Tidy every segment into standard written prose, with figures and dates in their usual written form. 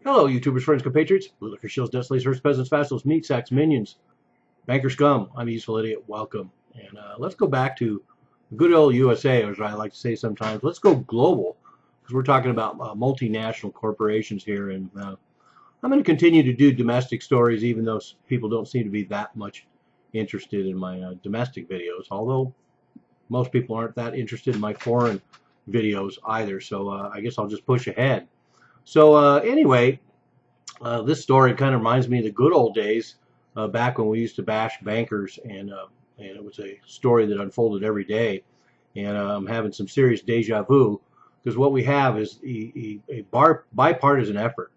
Hello, YouTubers, friends, compatriots, Blue Liquor Shills, Dust First Peasants, Vassals, Meat Sacks, Minions, Banker Scum. I'm Useful Idiot. Welcome. And let's go back to good old USA, as I like to say sometimes. Let's go global, because we're talking about multinational corporations here. And I'm going to continue to do domestic stories, even though people don't seem to be that much interested in my domestic videos, although most people aren't that interested in my foreign videos either. So I guess I'll just push ahead. So anyway, this story kind of reminds me of the good old days back when we used to bash bankers, and it was a story that unfolded every day. And I'm having some serious deja vu because what we have is a bipartisan effort.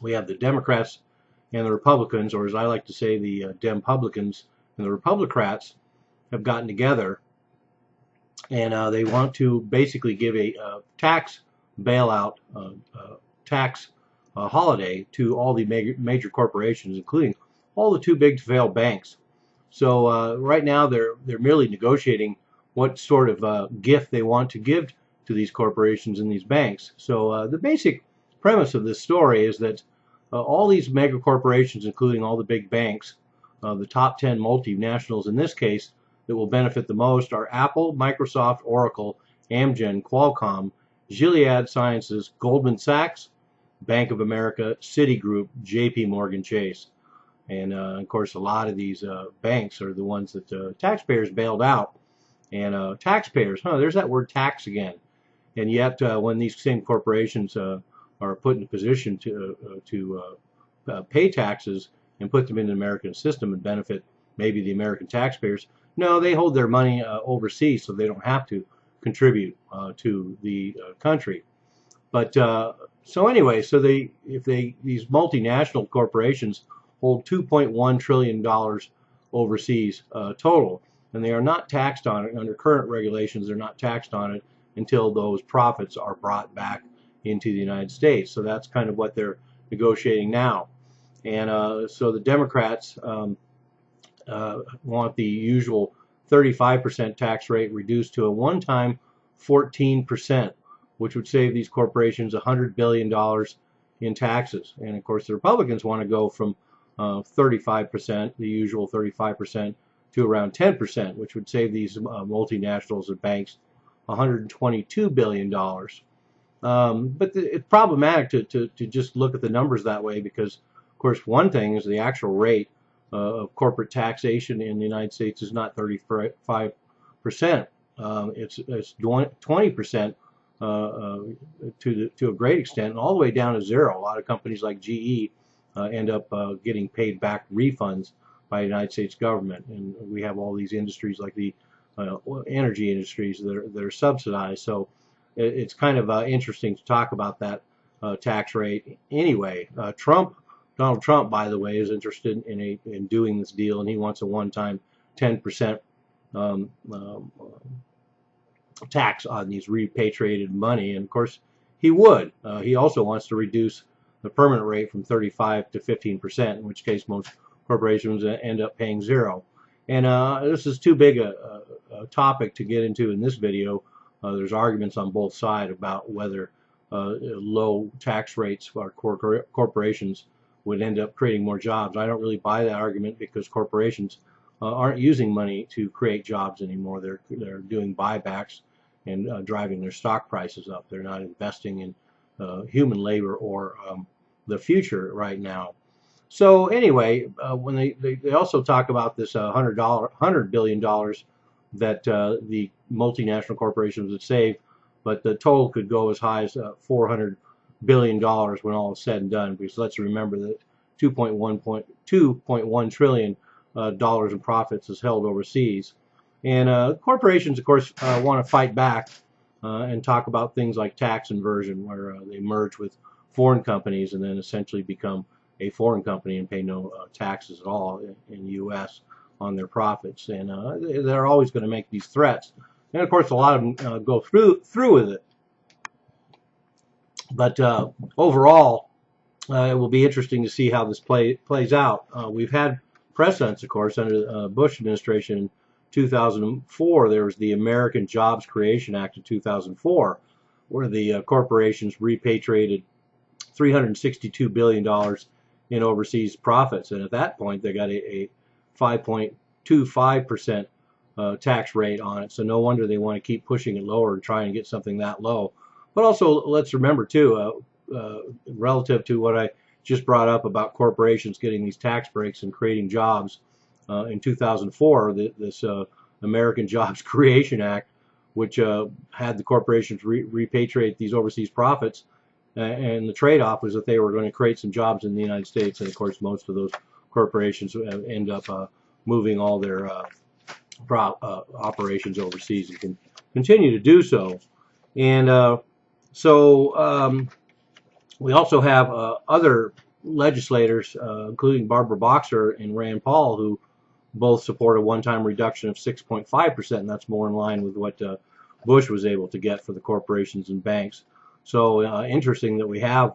We have the Democrats and the Republicans, or as I like to say, the Dempublicans and the Republicrats have gotten together, and they want to basically give a tax bailout, tax holiday to all the major corporations, including all the too big to fail banks. So right now they're merely negotiating what sort of gift they want to give to these corporations and these banks. So the basic premise of this story is that all these mega corporations, including all the big banks, the top 10 multinationals in this case, that will benefit the most are Apple, Microsoft, Oracle, Amgen, Qualcomm, Gilead Sciences, Goldman Sachs, Bank of America, Citigroup, JP Morgan Chase. And of course, a lot of these banks are the ones that taxpayers bailed out. And taxpayers, there's that word tax again. And yet, when these same corporations are put in a position to pay taxes and put them in the American system and benefit maybe the American taxpayers, no, they hold their money overseas so they don't have to contribute to the country. But so anyway, so these multinational corporations hold $2.1 trillion overseas total, and they are not taxed on it under current regulations. They're not taxed on it until those profits are brought back into the United States. So that's kind of what they're negotiating now. And so the Democrats want the usual 35% tax rate reduced to a one-time 14%, which would save these corporations $100 billion in taxes. And of course, the Republicans want to go from 35%, the usual 35%, to around 10%, which would save these multinationals and banks $122 billion. But it's problematic to just look at the numbers that way because, of course, one thing is the actual rate of corporate taxation in the United States is not 35%. It's 20% to a great extent, and all the way down to zero. A lot of companies like GE end up getting paid back refunds by the United States government, and we have all these industries like the energy industries that are subsidized. So it's kind of interesting to talk about that tax rate. Anyway, Donald Trump, by the way, is interested in doing this deal, and he wants a one-time 10% tax on these repatriated money. And of course, he would. He also wants to reduce the permanent rate from 35 to 15%, in which case most corporations end up paying zero. And this is too big a topic to get into in this video. There's arguments on both sides about whether low tax rates for corporations would end up creating more jobs. I don't really buy that argument because corporations aren't using money to create jobs anymore. They're doing buybacks and driving their stock prices up. They're not investing in human labor or the future right now. So anyway, when they also talk about this $100 billion that the multinational corporations would save, but the total could go as high as $400 billion when all is said and done, because let's remember that $2.1 trillion in profits is held overseas. And corporations, of course, want to fight back and talk about things like tax inversion, where they merge with foreign companies and then essentially become a foreign company and pay no taxes at all in the U.S. on their profits. And they're always going to make these threats. And of course, a lot of them go through with it. But overall, it will be interesting to see how this plays out. We've had precedents, of course, under the Bush administration. In 2004, there was the American Jobs Creation Act of 2004, where the corporations repatriated $362 billion in overseas profits. And at that point, they got a 5.25% tax rate on it. So no wonder they want to keep pushing it lower and trying to get something that low. But also, let's remember, too, relative to what I just brought up about corporations getting these tax breaks and creating jobs, in 2004, this American Jobs Creation Act, which had the corporations repatriate these overseas profits, and the trade-off was that they were going to create some jobs in the United States. And of course, most of those corporations end up moving all their operations overseas and can continue to do so. And we also have other legislators, including Barbara Boxer and Rand Paul, who both support a one-time reduction of 6.5%, and that's more in line with what Bush was able to get for the corporations and banks. So interesting that we have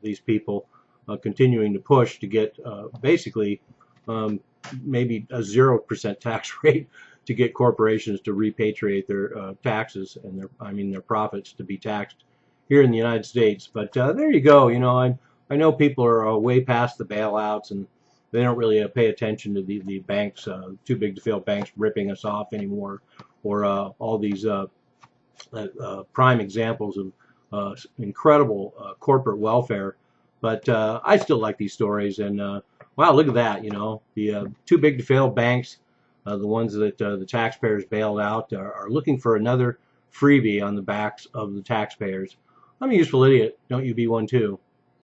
these people continuing to push to get basically maybe a 0% tax rate to get corporations to repatriate their taxes and their profits to be taxed here in the United States. But there you go. I know people are way past the bailouts, and they don't really pay attention to the banks, too big to fail banks ripping us off anymore, or all these prime examples of incredible corporate welfare. But I still like these stories, and wow, look at that. The too big to fail banks, the ones that the taxpayers bailed out, are looking for another freebie on the backs of the taxpayers. I'm a useful idiot. Don't you be one too.